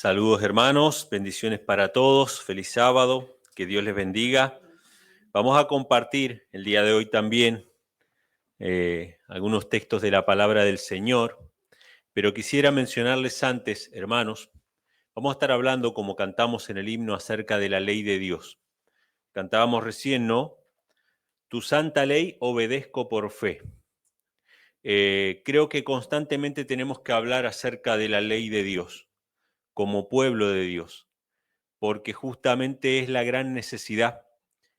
Saludos hermanos, bendiciones para todos, feliz sábado, que Dios les bendiga. Vamos a compartir el día de hoy también algunos textos de la palabra del Señor, pero quisiera mencionarles antes, hermanos, vamos a estar hablando, como cantamos en el himno, acerca de la ley de Dios. Cantábamos recién, ¿no? Tu santa ley obedezco por fe. Creo que constantemente tenemos que hablar acerca de la ley de Dios, como pueblo de Dios, porque justamente es la gran necesidad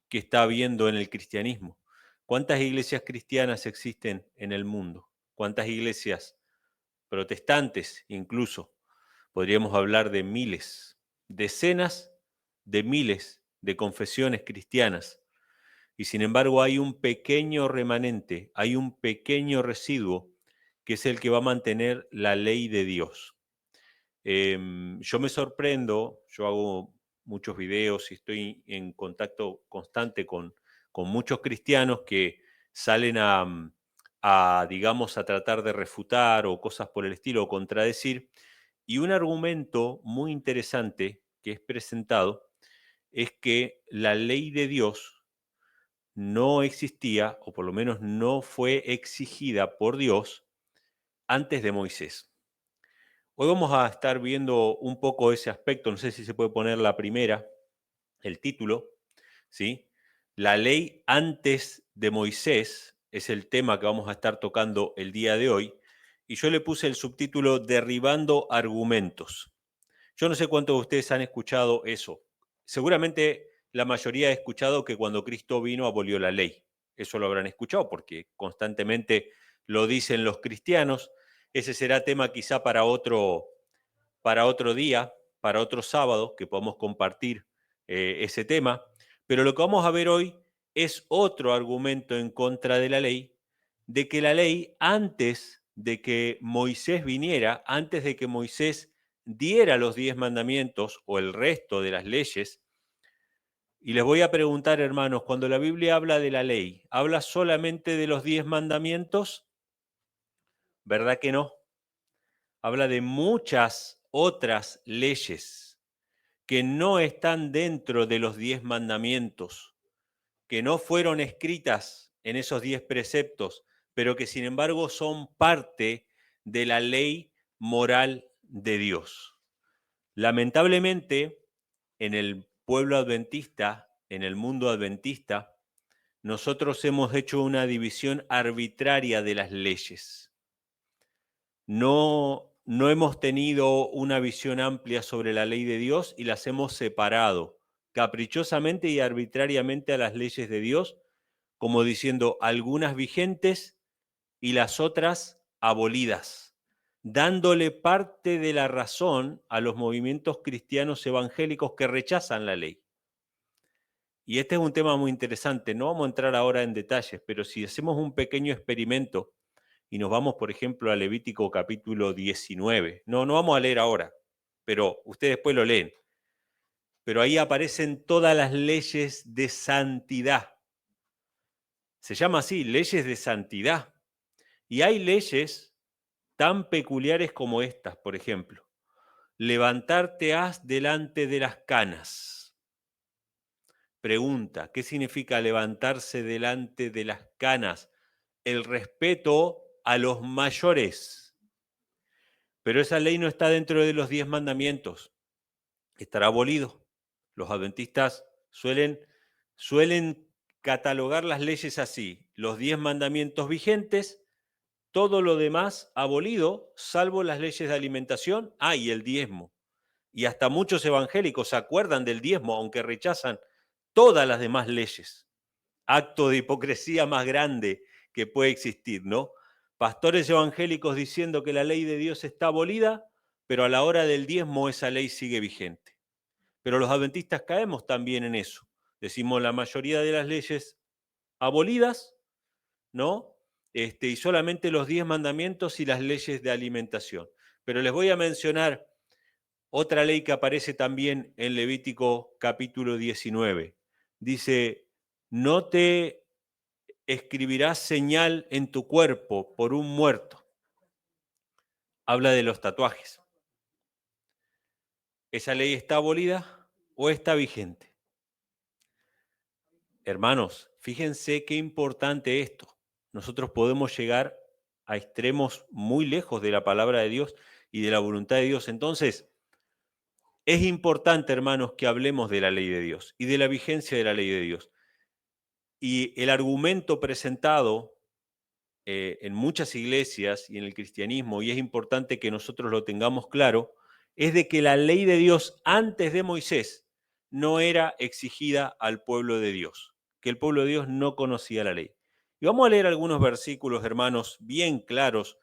que está habiendo en el cristianismo. ¿Cuántas iglesias cristianas existen en el mundo? ¿Cuántas iglesias protestantes incluso? Podríamos hablar de miles, decenas de miles de confesiones cristianas. Y sin embargo hay un pequeño remanente, hay un pequeño residuo que es el que va a mantener la ley de Dios. Yo me sorprendo, yo hago muchos videos y estoy en contacto constante con muchos cristianos que salen digamos, a tratar de refutar o cosas por el estilo, o contradecir, y un argumento muy interesante que es presentado es que la ley de Dios no existía, o por lo menos no fue exigida por Dios antes de Moisés. Hoy vamos a estar viendo un poco ese aspecto, no sé si se puede poner la primera, el título, ¿sí? La ley antes de Moisés es el tema que vamos a estar tocando el día de hoy, y yo le puse el subtítulo Derribando argumentos. Yo no sé cuántos de ustedes han escuchado eso. Seguramente la mayoría ha escuchado que cuando Cristo vino abolió la ley. Eso lo habrán escuchado porque constantemente lo dicen los cristianos. Ese será tema quizá para otro día, para otro sábado, que podamos compartir ese tema. Pero lo que vamos a ver hoy es otro argumento en contra de la ley, de que la ley, antes de que Moisés viniera, antes de que Moisés diera los 10 mandamientos o el resto de las leyes, y les voy a preguntar, hermanos, cuando la Biblia habla de la ley, ¿habla solamente de los 10 mandamientos? ¿Verdad que no? Habla de muchas otras leyes que no están dentro de los 10 mandamientos, que no fueron escritas en esos 10 preceptos, pero que sin embargo son parte de la ley moral de Dios. Lamentablemente, en el pueblo adventista, en el mundo adventista, nosotros hemos hecho una división arbitraria de las leyes. No hemos tenido una visión amplia sobre la ley de Dios y las hemos separado caprichosamente y arbitrariamente a las leyes de Dios, como diciendo algunas vigentes y las otras abolidas, dándole parte de la razón a los movimientos cristianos evangélicos que rechazan la ley. Y este es un tema muy interesante, no vamos a entrar ahora en detalles, pero si hacemos un pequeño experimento y nos vamos, por ejemplo, a Levítico capítulo 19. No vamos a leer ahora, pero ustedes después lo leen. Pero ahí aparecen todas las leyes de santidad. Se llama así, leyes de santidad. Y hay leyes tan peculiares como estas, por ejemplo. Levantarte has delante de las canas. Pregunta, ¿qué significa levantarse delante de las canas? El respeto a los mayores. Pero esa ley no está dentro de los 10 mandamientos. Estará abolido. Los adventistas suelen catalogar las leyes así. Los 10 mandamientos vigentes, todo lo demás abolido, salvo las leyes de alimentación, y el diezmo. Y hasta muchos evangélicos se acuerdan del diezmo, aunque rechazan todas las demás leyes. Acto de hipocresía más grande que puede existir, ¿no? Pastores evangélicos diciendo que la ley de Dios está abolida, pero a la hora del diezmo esa ley sigue vigente. Pero los adventistas caemos también en eso. Decimos la mayoría de las leyes abolidas, ¿no? Y solamente los 10 mandamientos y las leyes de alimentación. Pero les voy a mencionar otra ley que aparece también en Levítico capítulo 19. Dice, no te escribirás señal en tu cuerpo por un muerto. Habla de los tatuajes. ¿Esa ley está abolida o está vigente? Hermanos, fíjense qué importante esto. Nosotros podemos llegar a extremos muy lejos de la palabra de Dios y de la voluntad de Dios. Entonces, es importante, hermanos, que hablemos de la ley de Dios y de la vigencia de la ley de Dios. Y el argumento presentado en muchas iglesias y en el cristianismo, y es importante que nosotros lo tengamos claro, es de que la ley de Dios antes de Moisés no era exigida al pueblo de Dios, que el pueblo de Dios no conocía la ley. Y vamos a leer algunos versículos, hermanos, bien claros.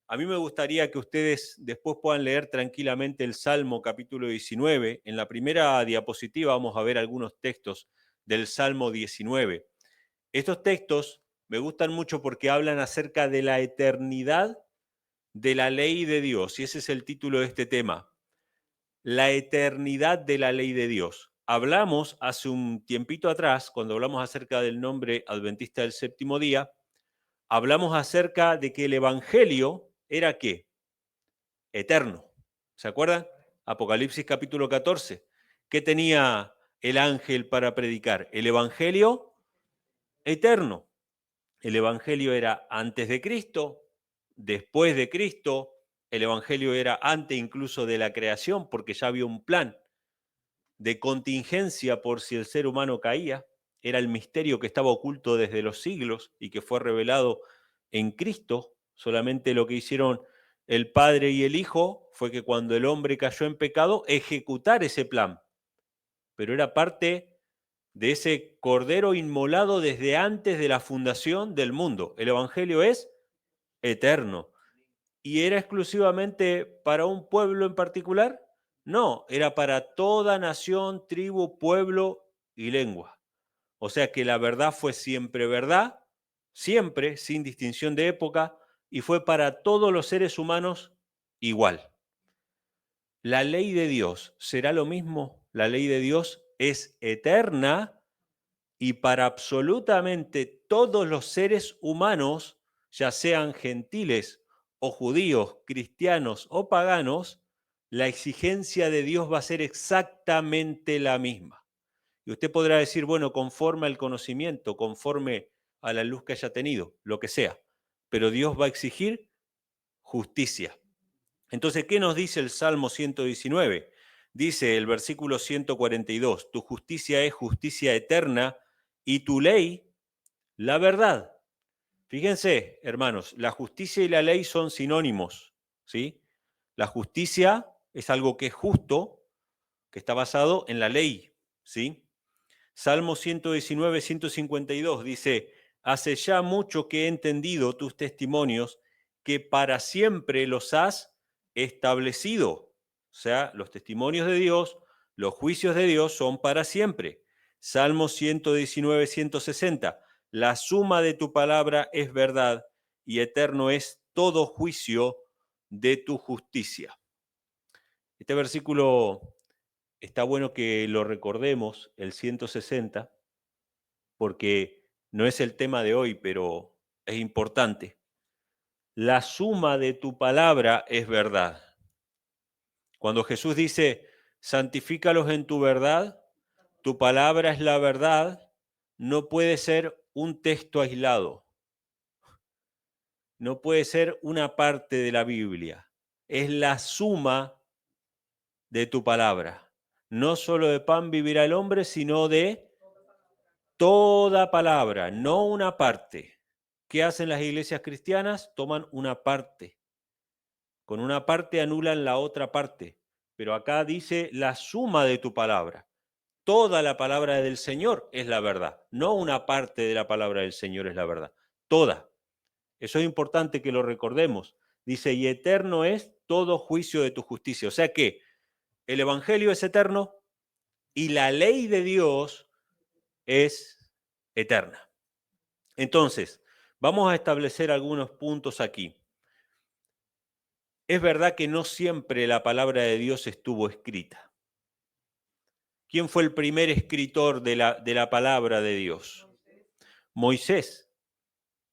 A mí me gustaría que ustedes después puedan leer tranquilamente el Salmo capítulo 19. En la primera diapositiva vamos a ver algunos textos del Salmo 19. Estos textos me gustan mucho porque hablan acerca de la eternidad de la ley de Dios, y ese es el título de este tema, la eternidad de la ley de Dios. Hablamos hace un tiempito atrás, cuando hablamos acerca del nombre adventista del séptimo día, hablamos acerca de que el Evangelio era ¿qué? Eterno. ¿Se acuerdan? Apocalipsis capítulo 14. ¿Qué tenía el ángel para predicar? El Evangelio eterno. El Evangelio era antes de Cristo, después de Cristo, el Evangelio era antes incluso de la creación, porque ya había un plan de contingencia por si el ser humano caía. Era el misterio que estaba oculto desde los siglos y que fue revelado en Cristo. Solamente lo que hicieron el Padre y el Hijo fue que cuando el hombre cayó en pecado, ejecutar ese plan. Pero era parte de ese cordero inmolado desde antes de la fundación del mundo. El Evangelio es eterno. ¿Y era exclusivamente para un pueblo en particular? No, era para toda nación, tribu, pueblo y lengua. O sea que la verdad fue siempre verdad, siempre, sin distinción de época, y fue para todos los seres humanos igual. ¿La ley de Dios será lo mismo? La ley de Dios es eterna y para absolutamente todos los seres humanos, ya sean gentiles o judíos, cristianos o paganos, la exigencia de Dios va a ser exactamente la misma. Y usted podrá decir, bueno, conforme al conocimiento, conforme a la luz que haya tenido, lo que sea, pero Dios va a exigir justicia. Entonces, ¿qué nos dice el Salmo 119? Dice el versículo 142, tu justicia es justicia eterna y tu ley, la verdad. Fíjense, hermanos, la justicia y la ley son sinónimos, ¿sí? La justicia es algo que es justo, que está basado en la ley, ¿sí? Salmo 119, 152 dice, hace ya mucho que he entendido tus testimonios, que para siempre los has establecido. O sea, los testimonios de Dios, los juicios de Dios son para siempre. Salmo 119, 160, la suma de tu palabra es verdad y eterno es todo juicio de tu justicia. Este versículo está bueno que lo recordemos, el 160, porque no es el tema de hoy, pero es importante. La suma de tu palabra es verdad. Cuando Jesús dice, santifícalos en tu verdad, tu palabra es la verdad, no puede ser un texto aislado, no puede ser una parte de la Biblia, es la suma de tu palabra. No solo de pan vivirá el hombre, sino de toda palabra, no una parte. ¿Qué hacen las iglesias cristianas? Toman una parte. Con una parte anulan la otra parte. Pero acá dice la suma de tu palabra. Toda la palabra del Señor es la verdad. No una parte de la palabra del Señor es la verdad. Toda. Eso es importante que lo recordemos. Dice, y eterno es todo juicio de tu justicia. O sea que el Evangelio es eterno y la ley de Dios es eterna. Entonces, vamos a establecer algunos puntos aquí. Es verdad que no siempre la palabra de Dios estuvo escrita. ¿Quién fue el primer escritor de la palabra de Dios? Moisés.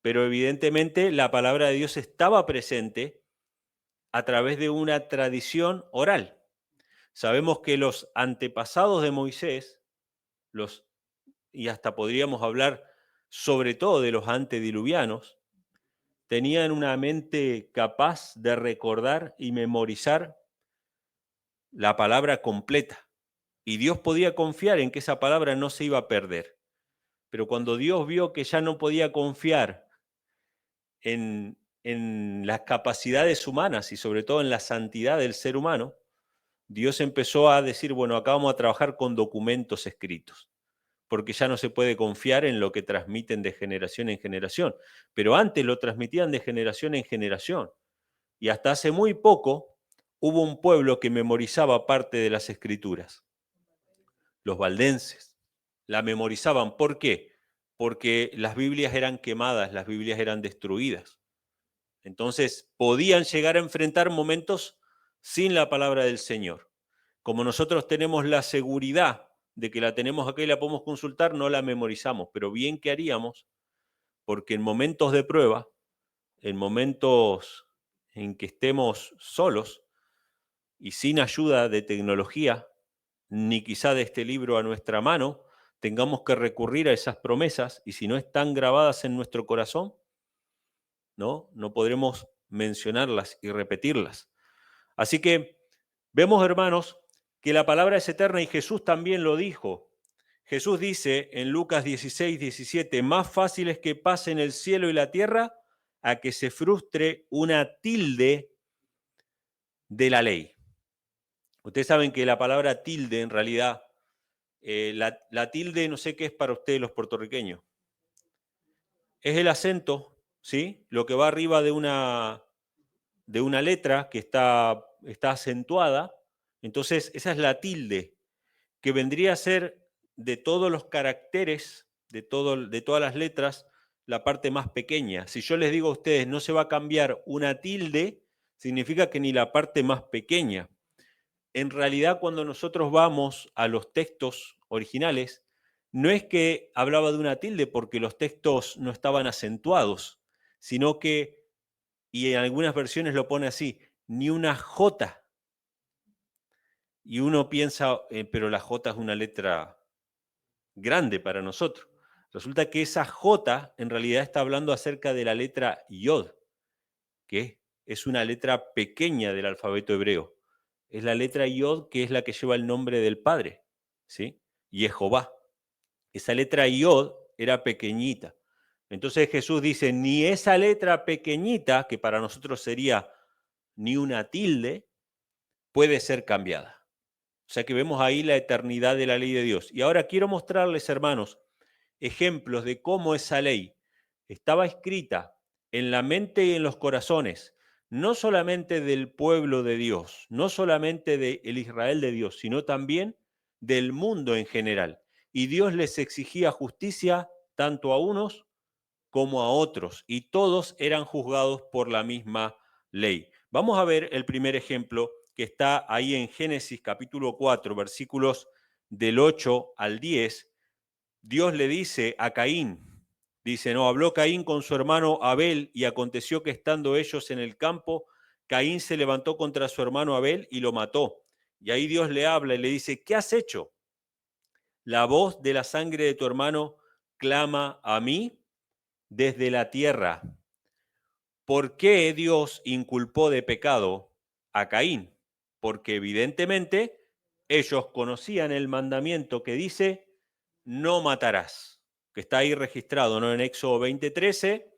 Pero evidentemente la palabra de Dios estaba presente a través de una tradición oral. Sabemos que los antepasados de Moisés, y hasta podríamos hablar sobre todo de los antediluvianos, tenían una mente capaz de recordar y memorizar la palabra completa. Y Dios podía confiar en que esa palabra no se iba a perder. Pero cuando Dios vio que ya no podía confiar en las capacidades humanas y sobre todo en la santidad del ser humano, Dios empezó a decir, bueno, acá vamos a trabajar con documentos escritos, porque ya no se puede confiar en lo que transmiten de generación en generación. Pero antes lo transmitían de generación en generación. Y hasta hace muy poco hubo un pueblo que memorizaba parte de las escrituras. Los valdenses la memorizaban. ¿Por qué? Porque las Biblias eran quemadas, las Biblias eran destruidas. Entonces podían llegar a enfrentar momentos sin la palabra del Señor. Como nosotros tenemos la seguridad de que la tenemos acá y la podemos consultar, no la memorizamos, pero bien que haríamos, porque en momentos de prueba, en momentos en que estemos solos y sin ayuda de tecnología, ni quizá de este libro a nuestra mano, tengamos que recurrir a esas promesas, y si no están grabadas en nuestro corazón, no podremos mencionarlas y repetirlas. Así que vemos, hermanos, que la palabra es eterna y Jesús también lo dijo. Jesús dice en Lucas 16, 17, más fácil es que pasen el cielo y la tierra a que se frustre una tilde de la ley. Ustedes saben que la palabra tilde, en realidad, la tilde, no sé qué es para ustedes los puertorriqueños. Es el acento, ¿sí? Lo que va arriba de una letra que está acentuada. Entonces, esa es la tilde, que vendría a ser de todos los caracteres, de todas las letras, la parte más pequeña. Si yo les digo a ustedes, no se va a cambiar una tilde, significa que ni la parte más pequeña. En realidad, cuando nosotros vamos a los textos originales, no es que hablaba de una tilde porque los textos no estaban acentuados, sino que, y en algunas versiones lo pone así, ni una J. Y uno piensa, pero la J es una letra grande para nosotros. Resulta que esa J en realidad está hablando acerca de la letra Yod, que es una letra pequeña del alfabeto hebreo. Es la letra Yod, que es la que lleva el nombre del Padre, ¿sí? Jehová. Esa letra Yod era pequeñita. Entonces Jesús dice, ni esa letra pequeñita, que para nosotros sería ni una tilde, puede ser cambiada. O sea que vemos ahí la eternidad de la ley de Dios. Y ahora quiero mostrarles, hermanos, ejemplos de cómo esa ley estaba escrita en la mente y en los corazones, no solamente del pueblo de Dios, no solamente del Israel de Dios, sino también del mundo en general. Y Dios les exigía justicia tanto a unos como a otros, y todos eran juzgados por la misma ley. Vamos a ver el primer ejemplo que está ahí en Génesis capítulo 4, versículos del 8 al 10. Dios le dice a Caín, dice, no, habló Caín con su hermano Abel, y aconteció que estando ellos en el campo, Caín se levantó contra su hermano Abel y lo mató. Y ahí Dios le habla y le dice, ¿qué has hecho? La voz de la sangre de tu hermano clama a mí desde la tierra. ¿Por qué Dios inculpó de pecado a Caín? Porque evidentemente ellos conocían el mandamiento que dice, no matarás, que está ahí registrado, ¿no? En Éxodo 20:13,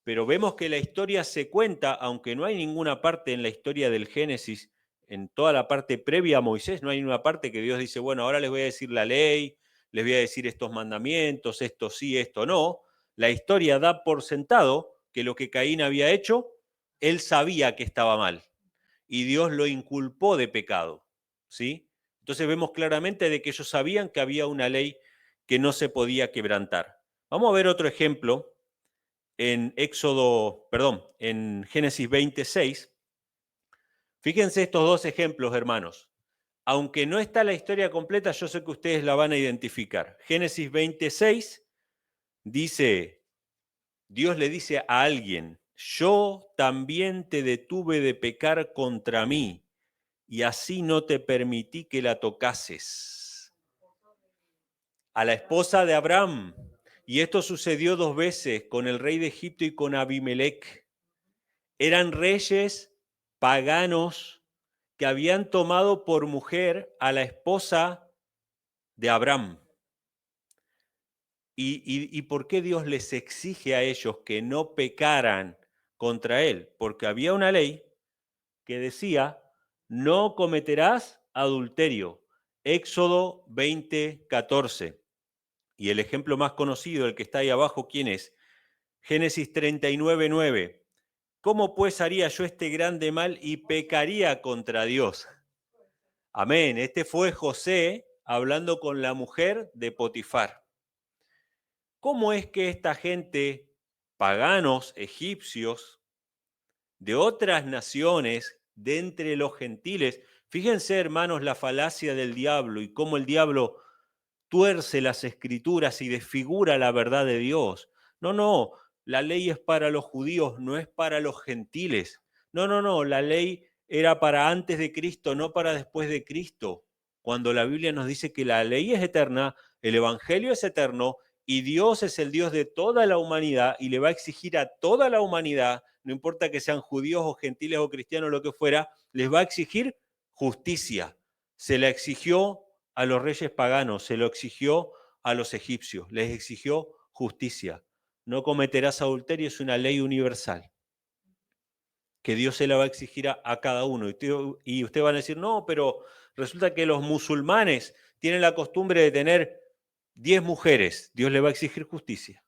pero vemos que la historia se cuenta, aunque no hay ninguna parte en la historia del Génesis, en toda la parte previa a Moisés, no hay una parte que Dios dice, bueno, ahora les voy a decir la ley, les voy a decir estos mandamientos, esto sí, esto no. La historia da por sentado que lo que Caín había hecho, él sabía que estaba mal, y Dios lo inculpó de pecado, ¿sí? Entonces vemos claramente de que ellos sabían que había una ley que no se podía quebrantar. Vamos a ver otro ejemplo en en Génesis 26. Fíjense estos dos ejemplos, hermanos. Aunque no está la historia completa, yo sé que ustedes la van a identificar. Génesis 26 dice, Dios le dice a alguien, yo también te detuve de pecar contra mí, y así no te permití que la tocases. A la esposa de Abraham. Y esto sucedió 2 veces con el rey de Egipto y con Abimelech. Eran reyes paganos que habían tomado por mujer a la esposa de Abraham. ¿Y por qué Dios les exige a ellos que no pecaran contra él? Porque había una ley que decía, no cometerás adulterio. Éxodo 20:14. Y el ejemplo más conocido, el que está ahí abajo, ¿quién es? Génesis 39:9. ¿Cómo pues haría yo este grande mal y pecaría contra Dios? Amén. Este fue José hablando con la mujer de Potifar. ¿Cómo es que esta gente, paganos, egipcios, de otras naciones, de entre los gentiles, fíjense, hermanos, la falacia del diablo y cómo el diablo tuerce las escrituras y desfigura la verdad de Dios? No, la ley es para los judíos, no es para los gentiles. No, la ley era para antes de Cristo, no para después de Cristo. Cuando la Biblia nos dice que la ley es eterna, el evangelio es eterno y Dios es el Dios de toda la humanidad y le va a exigir a toda la humanidad, no importa que sean judíos o gentiles o cristianos, lo que fuera, les va a exigir justicia. Se la exigió a los reyes paganos, se lo exigió a los egipcios, les exigió justicia. No cometerás adulterio, es una ley universal que Dios se la va a exigir a cada uno. Y usted van a decir, no, pero resulta que los musulmanes tienen la costumbre de tener 10 mujeres. Dios le va a exigir justicia.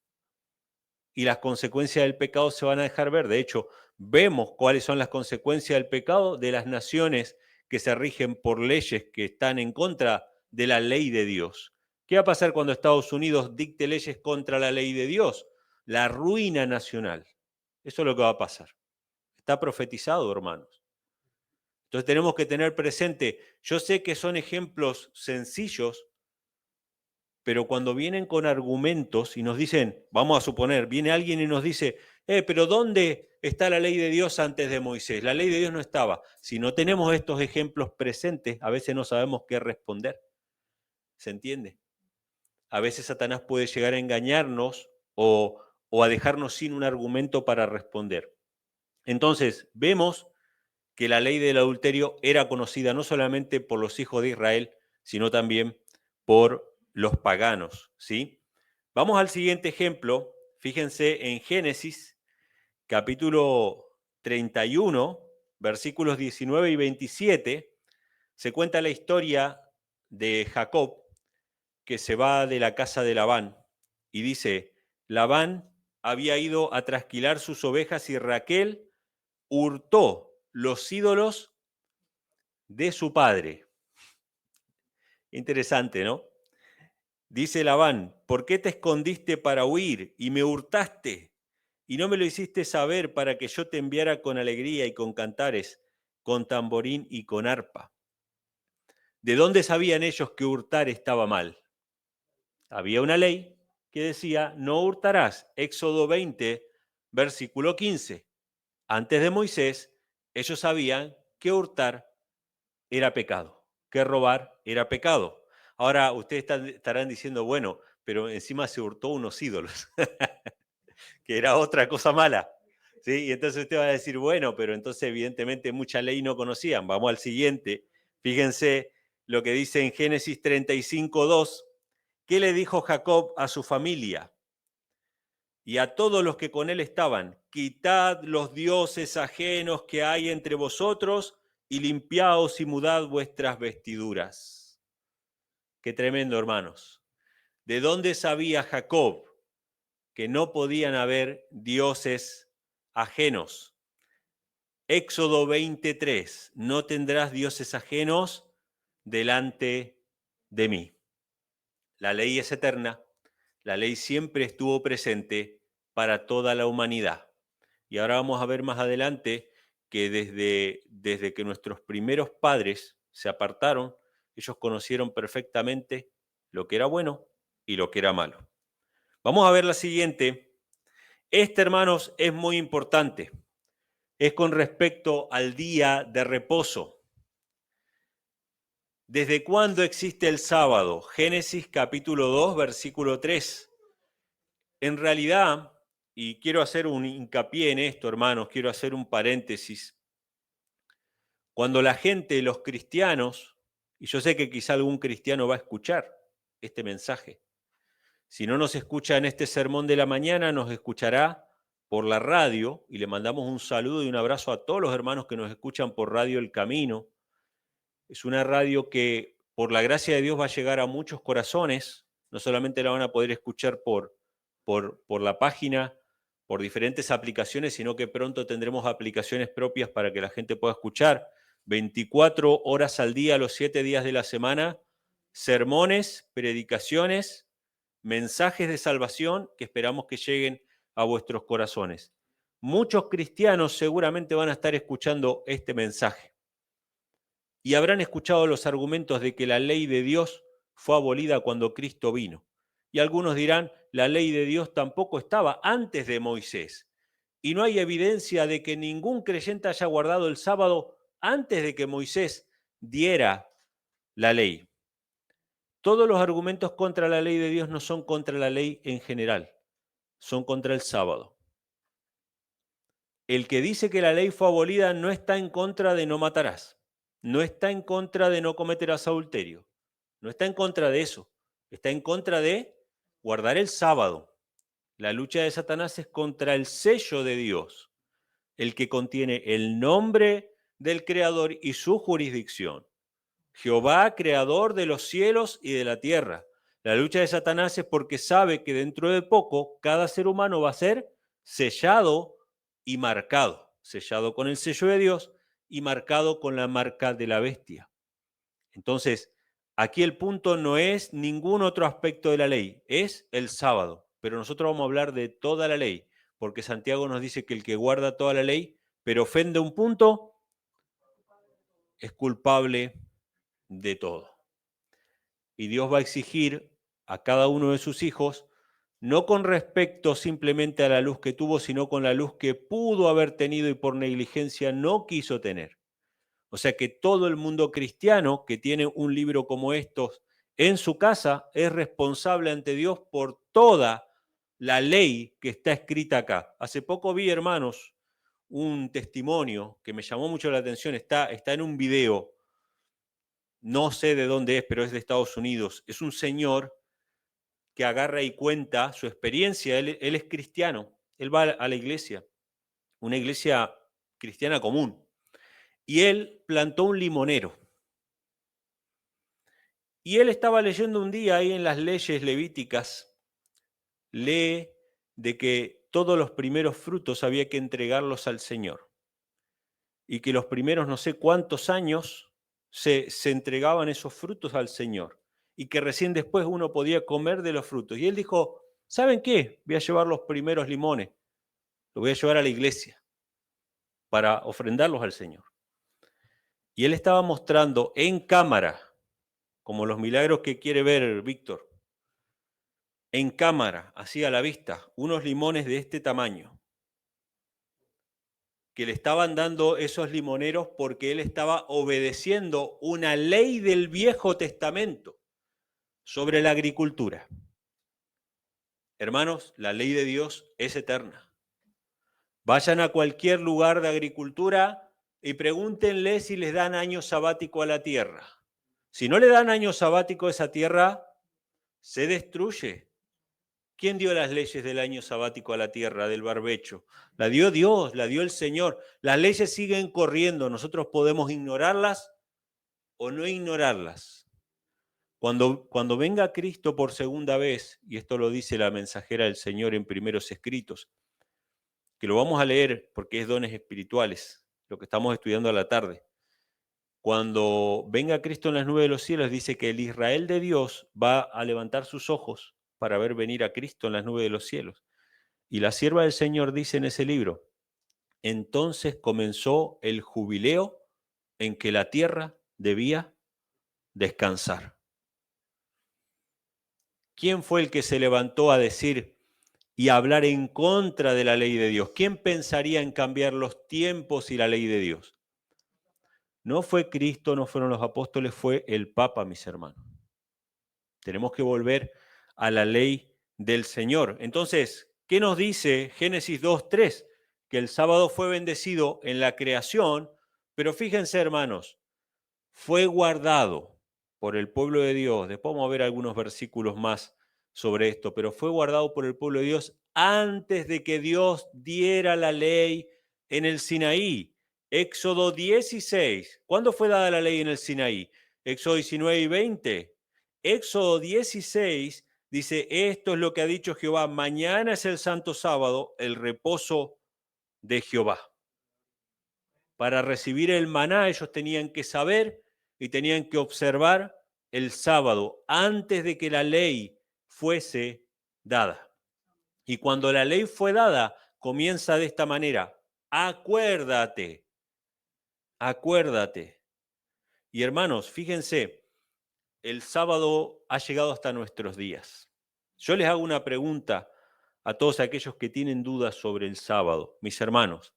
Y las consecuencias del pecado se van a dejar ver. De hecho, vemos cuáles son las consecuencias del pecado de las naciones que se rigen por leyes que están en contra de la ley de Dios. ¿Qué va a pasar cuando Estados Unidos dicte leyes contra la ley de Dios? La ruina nacional. Eso es lo que va a pasar. Está profetizado, hermanos. Entonces tenemos que tener presente, yo sé que son ejemplos sencillos, pero cuando vienen con argumentos y nos dicen, vamos a suponer, viene alguien y nos dice, pero ¿dónde está la ley de Dios antes de Moisés? La ley de Dios no estaba. Si no tenemos estos ejemplos presentes, a veces no sabemos qué responder. ¿Se entiende? A veces Satanás puede llegar a engañarnos o a dejarnos sin un argumento para responder. Entonces, vemos que la ley del adulterio era conocida no solamente por los hijos de Israel, sino también por los paganos, ¿sí? Vamos al siguiente ejemplo. Fíjense en Génesis, capítulo 31, versículos 19 y 27, se cuenta la historia de Jacob, que se va de la casa de Labán, y dice, Labán había ido a trasquilar sus ovejas y Raquel hurtó los ídolos de su padre. Interesante, ¿no? Dice Labán, ¿por qué te escondiste para huir y me hurtaste? Y no me lo hiciste saber para que yo te enviara con alegría y con cantares, con tamborín y con arpa. ¿De dónde sabían ellos que hurtar estaba mal? Había una ley que decía, no hurtarás. Éxodo 20, versículo 15. Antes de Moisés, ellos sabían que hurtar era pecado, que robar era pecado. Ahora ustedes estarán diciendo, bueno, pero encima se hurtó unos ídolos, que era otra cosa mala. ¿Sí? Y entonces usted va a decir, bueno, pero entonces evidentemente mucha ley no conocían. Vamos al siguiente. Fíjense lo que dice en Génesis 35:2. ¿Qué le dijo Jacob a su familia y a todos los que con él estaban? Quitad los dioses ajenos que hay entre vosotros y limpiaos y mudad vuestras vestiduras. Qué tremendo, hermanos. ¿De dónde sabía Jacob que no podían haber dioses ajenos? Éxodo 23, no tendrás dioses ajenos delante de mí. La ley es eterna, la ley siempre estuvo presente para toda la humanidad. Y ahora vamos a ver más adelante que desde que nuestros primeros padres se apartaron, ellos conocieron perfectamente lo que era bueno y lo que era malo. Vamos a ver la siguiente. Esta, hermanos, es muy importante. Es con respecto al día de reposo. ¿Desde cuándo existe el sábado? Génesis capítulo 2, versículo 3. En realidad, y quiero hacer un hincapié en esto, hermanos, quiero hacer un paréntesis. Cuando la gente, los cristianos, y yo sé que quizá algún cristiano va a escuchar este mensaje, si no nos escucha en este sermón de la mañana, nos escuchará por la radio, y le mandamos un saludo y un abrazo a todos los hermanos que nos escuchan por Radio El Camino. Es una radio que, por la gracia de Dios, va a llegar a muchos corazones. No solamente la van a poder escuchar por la página, por diferentes aplicaciones, sino que pronto tendremos aplicaciones propias para que la gente pueda escuchar 24 horas al día, los 7 días de la semana, sermones, predicaciones, mensajes de salvación que esperamos que lleguen a vuestros corazones. Muchos cristianos seguramente van a estar escuchando este mensaje y habrán escuchado los argumentos de que la ley de Dios fue abolida cuando Cristo vino. Y algunos dirán, la ley de Dios tampoco estaba antes de Moisés. Y no hay evidencia de que ningún creyente haya guardado el sábado antes de que Moisés diera la ley. Todos los argumentos contra la ley de Dios no son contra la ley en general, son contra el sábado. El que dice que la ley fue abolida no está en contra de no matarás, no está en contra de no cometerás adulterio, no está en contra de eso, está en contra de guardar el sábado. La lucha de Satanás es contra el sello de Dios, el que contiene el nombre del Creador y su jurisdicción. Jehová, creador de los cielos y de la tierra. La lucha de Satanás es porque sabe que dentro de poco cada ser humano va a ser sellado y marcado, sellado con el sello de Dios y marcado con la marca de la bestia. Entonces, aquí el punto no es ningún otro aspecto de la ley, es el sábado. Pero nosotros vamos a hablar de toda la ley, porque Santiago nos dice que el que guarda toda la ley, pero ofende un punto, es culpable de todo. Y Dios va a exigir a cada uno de sus hijos, no con respecto simplemente a la luz que tuvo, sino con la luz que pudo haber tenido y por negligencia no quiso tener. O sea que todo el mundo cristiano que tiene un libro como estos en su casa es responsable ante Dios por toda la ley que está escrita acá. Hace poco vi, hermanos, un testimonio que me llamó mucho la atención, está en un video. No sé de dónde es, pero es de Estados Unidos. Es un señor que agarra y cuenta su experiencia. Él es cristiano, él va a la iglesia, una iglesia cristiana común. Y él plantó un limonero. Y él estaba leyendo un día ahí en las leyes levíticas, lee de que todos los primeros frutos había que entregarlos al Señor. Y que los primeros no sé cuántos años se entregaban esos frutos al Señor. Y que recién después uno podía comer de los frutos. Y él dijo, ¿saben qué? Voy a llevar los primeros limones, los voy a llevar a la iglesia para ofrendarlos al Señor. Y él estaba mostrando en cámara, como los milagros que quiere ver Víctor, en cámara, así a la vista, unos limones de este tamaño, que le estaban dando esos limoneros porque él estaba obedeciendo una ley del Viejo Testamento sobre la agricultura. Hermanos, la ley de Dios es eterna. Vayan a cualquier lugar de agricultura y pregúntenle si les dan año sabático a la tierra. Si no le dan año sabático a esa tierra, se destruye. ¿Quién dio las leyes del año sabático a la tierra, del barbecho? La dio Dios, la dio el Señor. Las leyes siguen corriendo, nosotros podemos ignorarlas o no ignorarlas. Cuando venga Cristo por segunda vez, y esto lo dice la mensajera del Señor en Primeros Escritos, que lo vamos a leer porque es dones espirituales, lo que estamos estudiando a la tarde. Cuando venga Cristo en las nubes de los cielos, dice que el Israel de Dios va a levantar sus ojos para ver venir a Cristo en las nubes de los cielos. Y la sierva del Señor dice en ese libro, entonces comenzó el jubileo en que la tierra debía descansar. ¿Quién fue el que se levantó a decir y a hablar en contra de la ley de Dios? ¿Quién pensaría en cambiar los tiempos y la ley de Dios? No fue Cristo, no fueron los apóstoles, fue el Papa, mis hermanos. Tenemos que volver a la ley del Señor. Entonces, ¿qué nos dice Génesis 2:3? Que el sábado fue bendecido en la creación, pero fíjense, hermanos, fue guardado por el pueblo de Dios. Después vamos a ver algunos versículos más sobre esto, pero fue guardado por el pueblo de Dios antes de que Dios diera la ley en el Sinaí. Éxodo 16. ¿Cuándo fue dada la ley en el Sinaí? Éxodo 19 y 20. Éxodo 16 dice, esto es lo que ha dicho Jehová, mañana es el santo sábado, el reposo de Jehová. Para recibir el maná ellos tenían que saber y tenían que observar el sábado antes de que la ley fuese dada. Y cuando la ley fue dada, comienza de esta manera, acuérdate, acuérdate. Y hermanos, fíjense, el sábado ha llegado hasta nuestros días. Yo les hago una pregunta a todos aquellos que tienen dudas sobre el sábado, mis hermanos.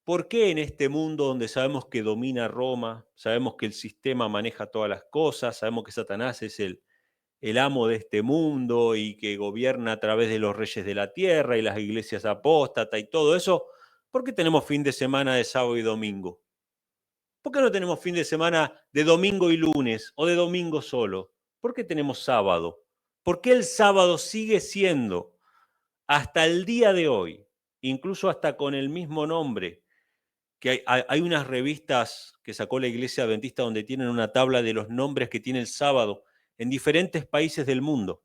¿Por qué en este mundo donde sabemos que domina Roma, sabemos que el sistema maneja todas las cosas, sabemos que Satanás es el amo de este mundo y que gobierna a través de los reyes de la tierra y las iglesias apóstatas y todo eso, ¿por qué tenemos fin de semana de sábado y domingo? ¿Por qué no tenemos fin de semana de domingo y lunes o de domingo solo? ¿Por qué tenemos sábado? ¿Por qué el sábado sigue siendo hasta el día de hoy, incluso hasta con el mismo nombre? Que hay unas revistas que sacó la Iglesia Adventista donde tienen una tabla de los nombres que tiene el sábado en diferentes países del mundo.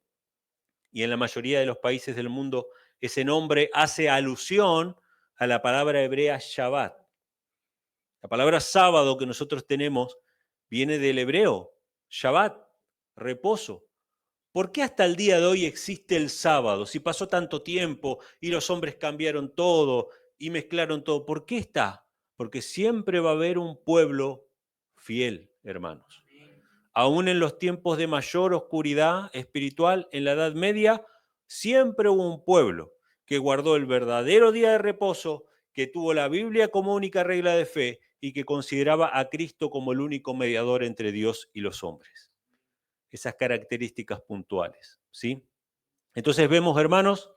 Y en la mayoría de los países del mundo ese nombre hace alusión a la palabra hebrea Shabbat. La palabra sábado que nosotros tenemos viene del hebreo, Shabbat, reposo. ¿Por qué hasta el día de hoy existe el sábado? Si pasó tanto tiempo y los hombres cambiaron todo y mezclaron todo, ¿por qué está? Porque siempre va a haber un pueblo fiel, hermanos. Aún en los tiempos de mayor oscuridad espiritual, en la Edad Media, siempre hubo un pueblo que guardó el verdadero día de reposo, que tuvo la Biblia como única regla de fe y que consideraba a Cristo como el único mediador entre Dios y los hombres. Esas características puntuales, ¿sí? Entonces vemos, hermanos,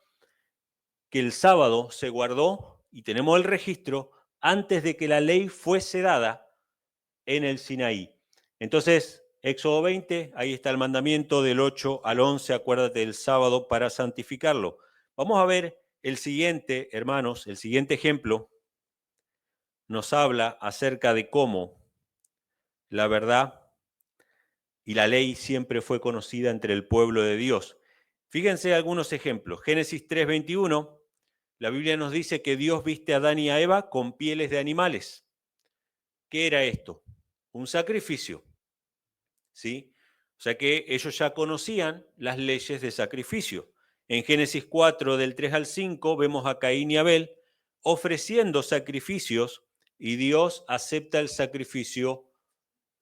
que el sábado se guardó y tenemos el registro antes de que la ley fuese dada en el Sinaí. Entonces, Éxodo 20, ahí está el mandamiento del 8 al 11, acuérdate del sábado para santificarlo. Vamos a ver el siguiente, hermanos, el siguiente ejemplo nos habla acerca de cómo la verdad y la ley siempre fue conocida entre el pueblo de Dios. Fíjense algunos ejemplos. Génesis 3:21, la Biblia nos dice que Dios viste a Adán y a Eva con pieles de animales. ¿Qué era esto? Un sacrificio, ¿sí? O sea que ellos ya conocían las leyes de sacrificio. En Génesis 4, del 3 al 5, vemos a Caín y Abel ofreciendo sacrificios y Dios acepta el sacrificio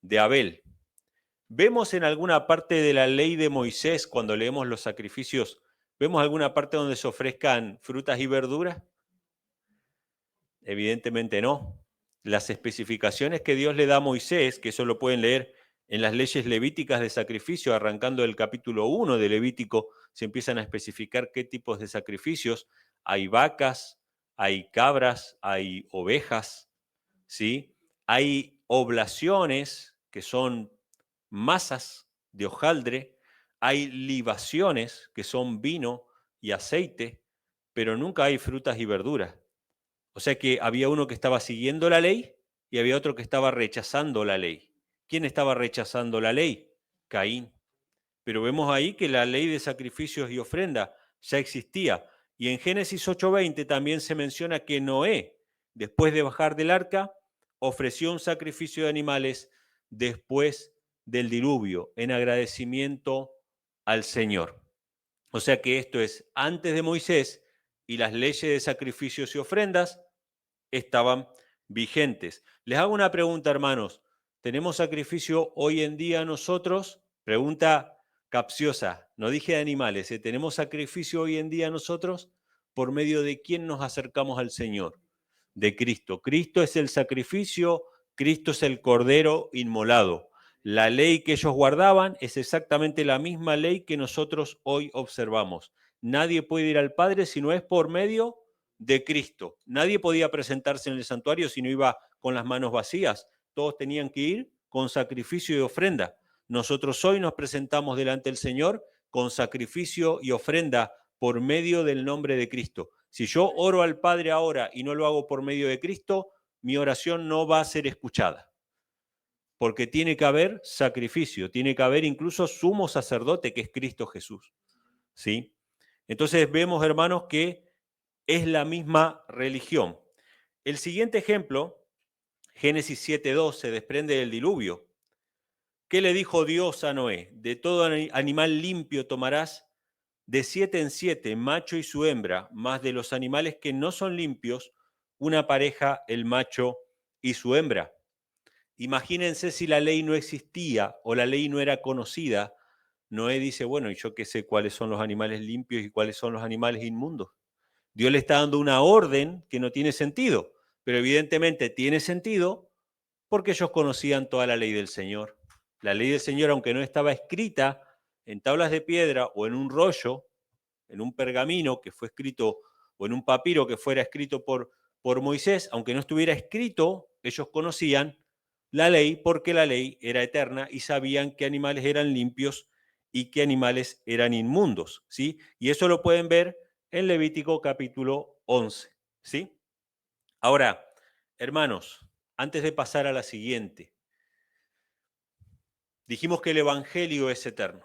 de Abel. ¿Vemos en alguna parte de la ley de Moisés, cuando leemos los sacrificios, vemos alguna parte donde se ofrezcan frutas y verduras? Evidentemente no. Las especificaciones que Dios le da a Moisés, que eso lo pueden leer en las leyes levíticas de sacrificio, arrancando del capítulo 1 de Levítico, se empiezan a especificar qué tipos de sacrificios. Hay vacas, hay cabras, hay ovejas, ¿sí? Hay oblaciones, que son masas de hojaldre, hay libaciones, que son vino y aceite, pero nunca hay frutas y verduras. O sea que había uno que estaba siguiendo la ley y había otro que estaba rechazando la ley. ¿Quién estaba rechazando la ley? Caín. Pero vemos ahí que la ley de sacrificios y ofrenda ya existía. Y en Génesis 8:20 también se menciona que Noé, después de bajar del arca, ofreció un sacrificio de animales después del diluvio, en agradecimiento al Señor. O sea que esto es antes de Moisés y las leyes de sacrificios y ofrendas estaban vigentes. Les hago una pregunta, hermanos. ¿Tenemos sacrificio hoy en día nosotros? Pregunta capciosa. No dije de animales. ¿Tenemos sacrificio hoy en día nosotros? ¿Por medio de quién nos acercamos al Señor? De Cristo. Cristo es el sacrificio Cristo es el Cordero inmolado. La ley que ellos guardaban es exactamente la misma ley que nosotros hoy observamos. Nadie puede ir al Padre si no es por medio de Cristo. Nadie podía presentarse en el santuario si no iba con las manos vacías. Todos tenían que ir con sacrificio y ofrenda. Nosotros hoy nos presentamos delante del Señor con sacrificio y ofrenda por medio del nombre de Cristo. Si yo oro al Padre ahora y no lo hago por medio de Cristo, mi oración no va a ser escuchada. Porque tiene que haber sacrificio, tiene que haber incluso sumo sacerdote, que es Cristo Jesús. ¿Sí? Entonces vemos, hermanos, que es la misma religión. El siguiente ejemplo, Génesis 7:2, se desprende del diluvio. ¿Qué le dijo Dios a Noé? De todo animal limpio tomarás de 7 en 7, macho y su hembra, más de los animales que no son limpios, una pareja, el macho y su hembra. Imagínense si la ley no existía o la ley no era conocida. Noé dice, bueno, ¿y yo qué sé cuáles son los animales limpios y cuáles son los animales inmundos? Dios le está dando una orden que no tiene sentido, pero evidentemente tiene sentido porque ellos conocían toda la ley del Señor. La ley del Señor, aunque no estaba escrita en tablas de piedra o en un rollo, en un pergamino que fue escrito, o en un papiro que fuera escrito por Moisés, aunque no estuviera escrito, ellos conocían la ley porque la ley era eterna y sabían qué animales eran limpios y qué animales eran inmundos, ¿sí? Y eso lo pueden ver en Levítico capítulo 11, ¿sí? Ahora, hermanos, antes de pasar a la siguiente, dijimos que el Evangelio es eterno,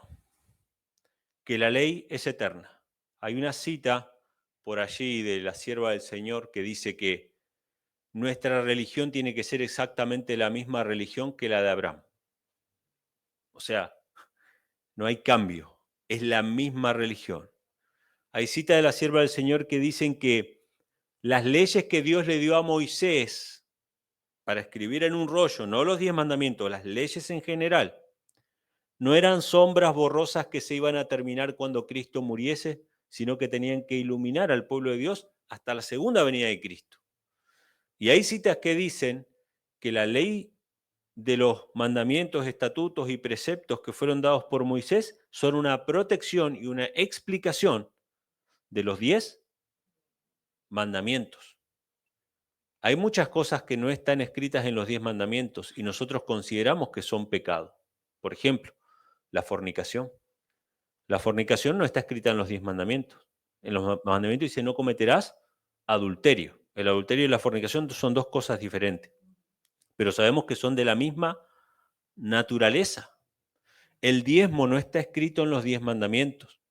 que la ley es eterna. Hay una cita por allí de la sierva del Señor que dice que nuestra religión tiene que ser exactamente la misma religión que la de Abraham. O sea, no hay cambio, es la misma religión. Hay citas de la sierva del Señor que dicen que las leyes que Dios le dio a Moisés para escribir en un rollo, no los 10 mandamientos, las leyes en general, no eran sombras borrosas que se iban a terminar cuando Cristo muriese, sino que tenían que iluminar al pueblo de Dios hasta la segunda venida de Cristo. Y hay citas que dicen que la ley de los mandamientos, estatutos y preceptos que fueron dados por Moisés son una protección y una explicación de los 10 mandamientos. Hay muchas cosas que no están escritas en los 10 mandamientos y nosotros consideramos que son pecado. Por ejemplo, la fornicación. La fornicación no está escrita en los 10 mandamientos. En los mandamientos dice no cometerás adulterio. El adulterio y la fornicación son dos cosas diferentes, pero sabemos que son de la misma naturaleza. El diezmo no está escrito en los 10 mandamientos,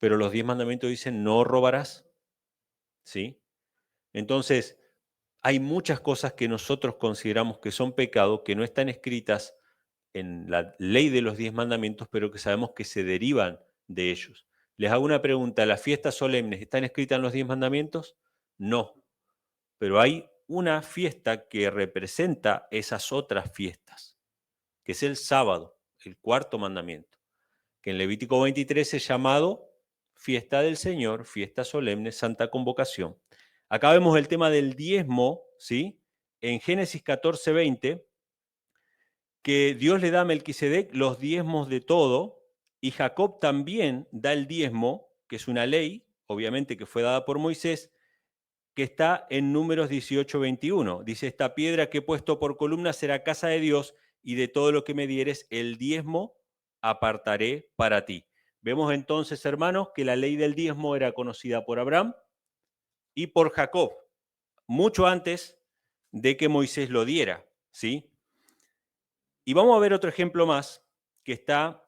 pero los 10 mandamientos dicen no robarás. ¿Sí? Entonces, hay muchas cosas que nosotros consideramos que son pecado, que no están escritas en la ley de los 10 mandamientos, pero que sabemos que se derivan de ellos. Les hago una pregunta, ¿las fiestas solemnes están escritas en los 10 mandamientos? No, pero hay una fiesta que representa esas otras fiestas, que es el sábado, el cuarto mandamiento, que en Levítico 23 es llamado fiesta del Señor, fiesta solemne, santa convocación. Acá vemos el tema del diezmo, ¿sí? En Génesis 14:20, que Dios le da a Melquisedec los diezmos de todo, y Jacob también da el diezmo, que es una ley, obviamente que fue dada por Moisés, que está en Números 18:21. Dice, esta piedra que he puesto por columna será casa de Dios, y de todo lo que me dieres, el diezmo apartaré para ti. Vemos entonces, hermanos, que la ley del diezmo era conocida por Abraham y por Jacob, mucho antes de que Moisés lo diera, ¿sí? Y vamos a ver otro ejemplo más que está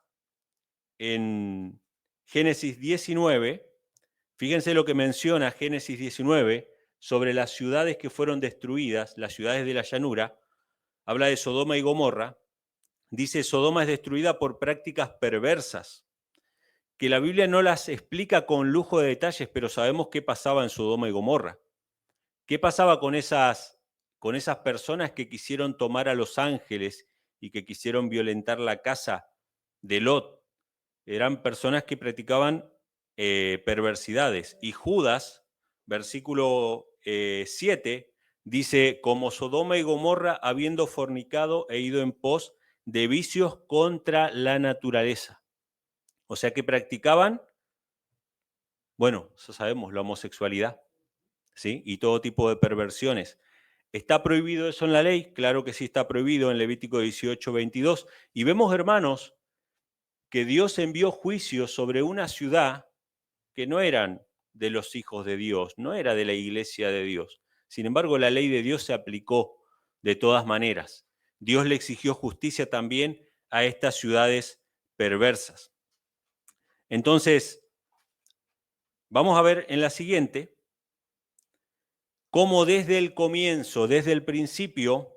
en Génesis 19. Fíjense lo que menciona Génesis 19 sobre las ciudades que fueron destruidas, las ciudades de la llanura. Habla de Sodoma y Gomorra. Dice, Sodoma es destruida por prácticas perversas, que la Biblia no las explica con lujo de detalles, pero sabemos qué pasaba en Sodoma y Gomorra. ¿Qué pasaba con esas personas que quisieron tomar a los ángeles y que quisieron violentar la casa de Lot? Eran personas que practicaban perversidades. Y Judas, versículo 7, Dice, como Sodoma y Gomorra, habiendo fornicado e ido en pos de vicios contra la naturaleza. O sea que practicaban, bueno, eso sabemos, la homosexualidad, ¿sí? Y todo tipo de perversiones. ¿Está prohibido eso en la ley? Claro que sí está prohibido en Levítico 18:22. Y vemos, hermanos, que Dios envió juicios sobre una ciudad que no eran de los hijos de Dios, no era de la iglesia de Dios. Sin embargo, la ley de Dios se aplicó de todas maneras. Dios le exigió justicia también a estas ciudades perversas. Entonces, vamos a ver en la siguiente cómo desde el comienzo, desde el principio,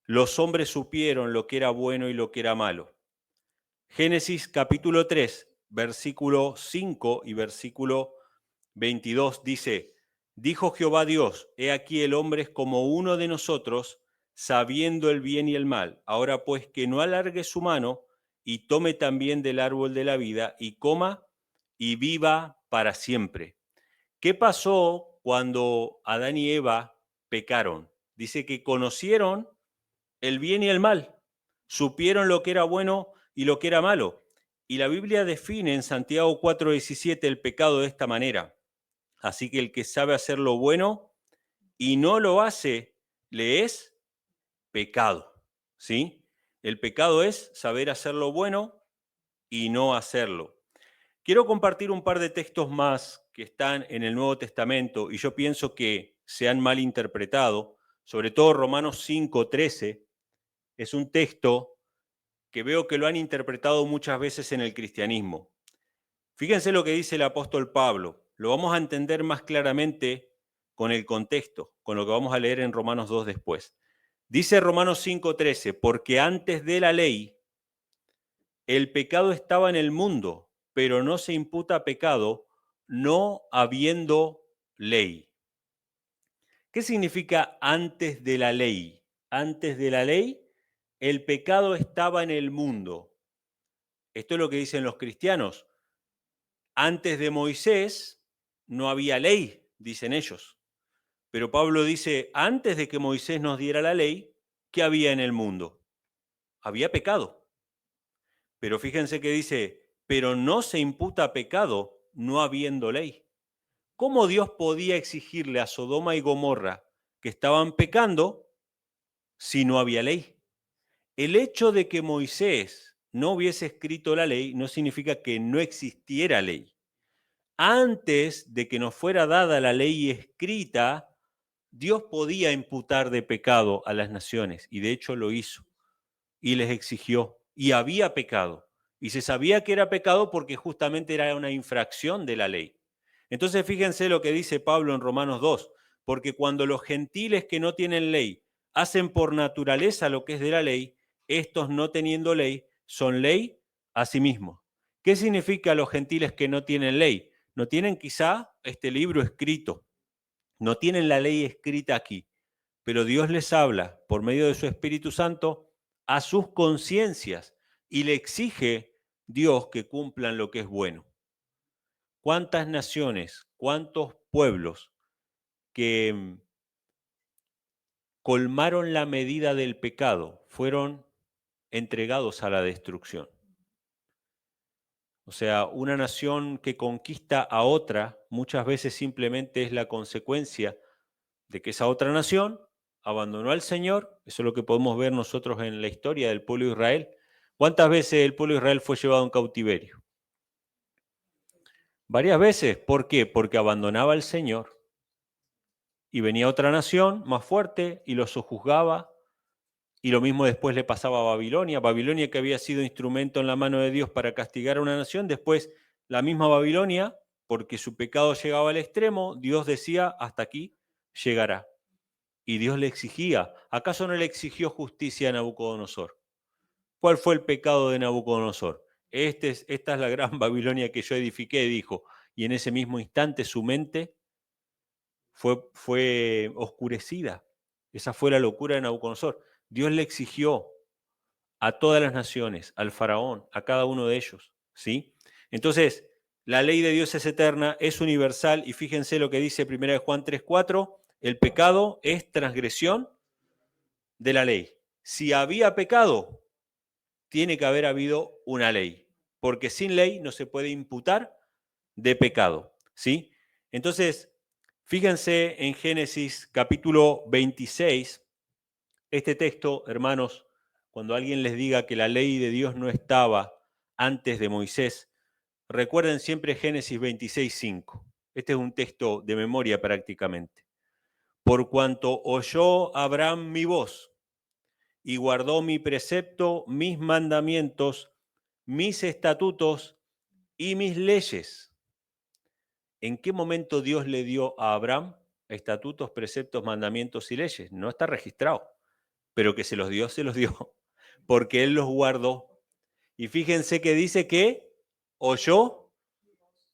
los hombres supieron lo que era bueno y lo que era malo. Génesis capítulo 3, versículo 5 y versículo 22 dice, dijo Jehová Dios, he aquí el hombre es como uno de nosotros, sabiendo el bien y el mal. Ahora pues que no alargue su mano y tome también del árbol de la vida y coma y viva para siempre. ¿Qué pasó cuando Adán y Eva pecaron? Dice que conocieron el bien y el mal, supieron lo que era bueno y lo que era malo. Y la Biblia define en Santiago 4:17 el pecado de esta manera. Así que el que sabe hacer lo bueno y no lo hace, le es pecado, ¿sí? El pecado es saber hacer lo bueno y no hacerlo. Quiero compartir un par de textos más que están en el Nuevo Testamento y yo pienso que se han mal interpretado, sobre todo Romanos 5:13, es un texto que veo que lo han interpretado muchas veces en el cristianismo. Fíjense lo que dice el apóstol Pablo. Lo vamos a entender más claramente con el contexto, con lo que vamos a leer en Romanos 2 después. Dice Romanos 5:13, porque antes de la ley el pecado estaba en el mundo, pero no se imputa pecado no habiendo ley. ¿Qué significa antes de la ley? Antes de la ley el pecado estaba en el mundo. Esto es lo que dicen los cristianos. Antes de Moisés no había ley, dicen ellos. Pero Pablo dice, antes de que Moisés nos diera la ley, ¿qué había en el mundo? Había pecado. Pero fíjense que dice, pero no se imputa pecado no habiendo ley. ¿Cómo Dios podía exigirle a Sodoma y Gomorra que estaban pecando si no había ley? El hecho de que Moisés no hubiese escrito la ley no significa que no existiera ley. Antes de que nos fuera dada la ley escrita, Dios podía imputar de pecado a las naciones, y de hecho lo hizo, y les exigió, y había pecado, y se sabía que era pecado porque justamente era una infracción de la ley. Entonces fíjense lo que dice Pablo en Romanos 2, porque cuando los gentiles que no tienen ley hacen por naturaleza lo que es de la ley, estos no teniendo ley son ley a sí mismos. ¿Qué significa los gentiles que no tienen ley? No tienen quizá este libro escrito, no tienen la ley escrita aquí, pero Dios les habla por medio de su Espíritu Santo a sus conciencias y le exige Dios que cumplan lo que es bueno. ¿Cuántas naciones, cuántos pueblos que colmaron la medida del pecado fueron entregados a la destrucción? O sea, una nación que conquista a otra muchas veces simplemente es la consecuencia de que esa otra nación abandonó al Señor. Eso es lo que podemos ver nosotros en la historia del pueblo de Israel. ¿Cuántas veces el pueblo de Israel fue llevado en cautiverio? Varias veces. ¿Por qué? Porque abandonaba al Señor. Y venía otra nación más fuerte y los sojuzgaba. Y lo mismo después le pasaba a Babilonia. Babilonia, que había sido instrumento en la mano de Dios para castigar a una nación, después la misma Babilonia, porque su pecado llegaba al extremo, Dios decía, hasta aquí llegará. Y Dios le exigía. ¿Acaso no le exigió justicia a Nabucodonosor? ¿Cuál fue el pecado de Nabucodonosor? Esta es la gran Babilonia que yo edifiqué, dijo. Y en ese mismo instante su mente fue oscurecida. Esa fue la locura de Nabucodonosor. Dios le exigió a todas las naciones, al faraón, a cada uno de ellos, ¿sí? Entonces, la ley de Dios es eterna, es universal, y fíjense lo que dice 1 Juan 3:4, El pecado es transgresión de la ley. Si había pecado, tiene que haber habido una ley, porque sin ley no se puede imputar de pecado, ¿sí? Entonces, fíjense en Génesis capítulo 26, este texto, hermanos, cuando alguien les diga que la ley de Dios no estaba antes de Moisés, recuerden siempre Génesis 26:5. Este es un texto de memoria prácticamente. Por cuanto oyó Abraham mi voz y guardó mi precepto, mis mandamientos, mis estatutos y mis leyes. ¿En qué momento Dios le dio a Abraham estatutos, preceptos, mandamientos y leyes? No está registrado, pero que se los dio, porque él los guardó. Y fíjense que dice que oyó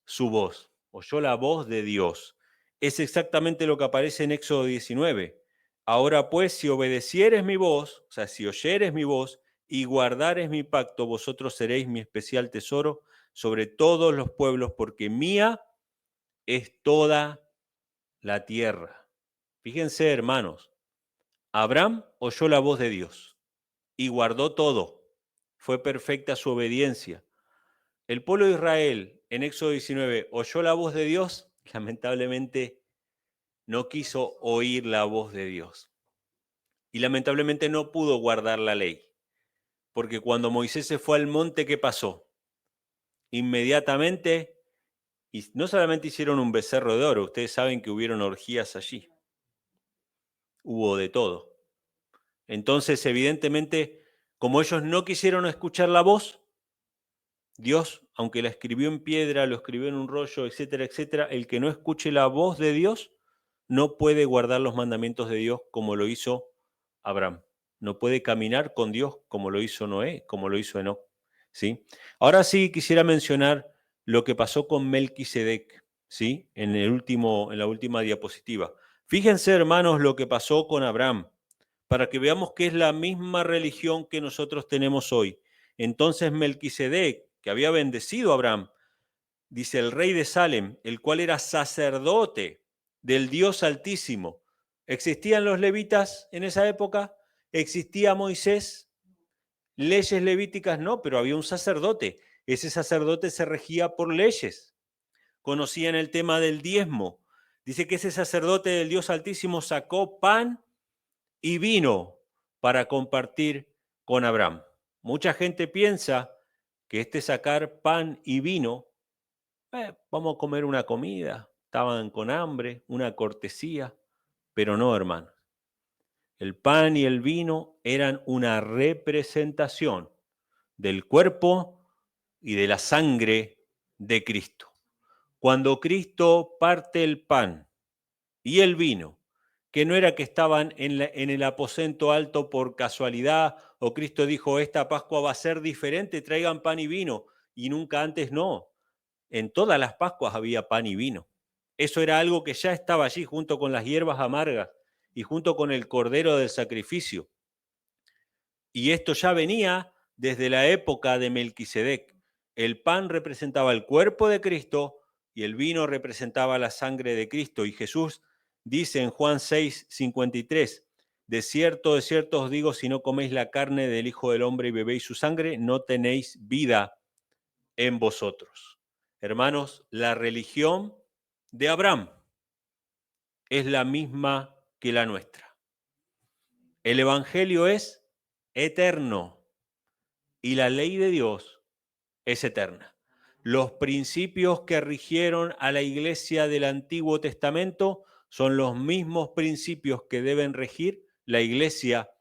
su voz, oyó la voz de Dios. Es exactamente lo que aparece en Éxodo 19. Ahora pues, si obedecieres mi voz, o sea, si oyeres mi voz y guardares mi pacto, vosotros seréis mi especial tesoro sobre todos los pueblos, porque mía es toda la tierra. Fíjense, hermanos, Abraham oyó la voz de Dios y guardó todo. Fue perfecta su obediencia. El pueblo de Israel en Éxodo 19 oyó la voz de Dios, lamentablemente no quiso oír la voz de Dios. Y lamentablemente no pudo guardar la ley. Porque cuando Moisés se fue al monte, ¿qué pasó? Inmediatamente, y no solamente hicieron un becerro de oro, ustedes saben que hubieron orgías allí. Hubo de todo. Entonces, evidentemente, como ellos no quisieron escuchar la voz, Dios, aunque la escribió en piedra, lo escribió en un rollo, etcétera, etcétera, el que no escuche la voz de Dios no puede guardar los mandamientos de Dios como lo hizo Abraham. No puede caminar con Dios como lo hizo Noé, como lo hizo Enoc, ¿sí? Ahora sí quisiera mencionar lo que pasó con Melquisedec, ¿sí? En la última diapositiva. Fíjense, hermanos, lo que pasó con Abraham, para que veamos que es la misma religión que nosotros tenemos hoy. Entonces Melquisedec, que había bendecido a Abraham, dice el rey de Salem, el cual era sacerdote del Dios Altísimo. ¿Existían los levitas en esa época? ¿Existía Moisés? Leyes levíticas no, pero había un sacerdote. Ese sacerdote se regía por leyes. Conocían el tema del diezmo. Dice que ese sacerdote del Dios Altísimo sacó pan y vino para compartir con Abraham. Mucha gente piensa que este sacar pan y vino, vamos a comer una comida, estaban con hambre, una cortesía, pero no, hermano. El pan y el vino eran una representación del cuerpo y de la sangre de Cristo. Cuando Cristo parte el pan y el vino, que no era que estaban en el aposento alto por casualidad, o Cristo dijo, esta Pascua va a ser diferente, traigan pan y vino, y nunca antes no. En todas las Pascuas había pan y vino. Eso era algo que ya estaba allí junto con las hierbas amargas y junto con el cordero del sacrificio. Y esto ya venía desde la época de Melquisedec. El pan representaba el cuerpo de Cristo y el vino representaba la sangre de Cristo. Y Jesús dice en Juan 6:53, de cierto os digo, si no coméis la carne del Hijo del Hombre y bebéis su sangre, no tenéis vida en vosotros. Hermanos, la religión de Abraham es la misma que la nuestra. El Evangelio es eterno y la ley de Dios es eterna. Los principios que rigieron a la iglesia del Antiguo Testamento son los mismos principios que deben regir la iglesia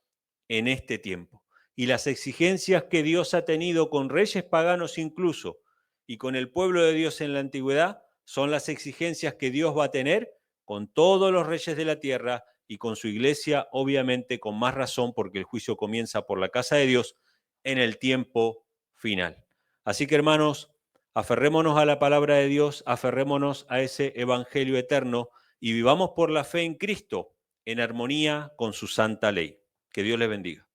en este tiempo. Y las exigencias que Dios ha tenido con reyes paganos incluso y con el pueblo de Dios en la antigüedad son las exigencias que Dios va a tener con todos los reyes de la tierra y con su iglesia, obviamente con más razón, porque el juicio comienza por la casa de Dios en el tiempo final. Así que, hermanos, aferrémonos a la palabra de Dios, aferrémonos a ese evangelio eterno y vivamos por la fe en Cristo en armonía con su santa ley. Que Dios les bendiga.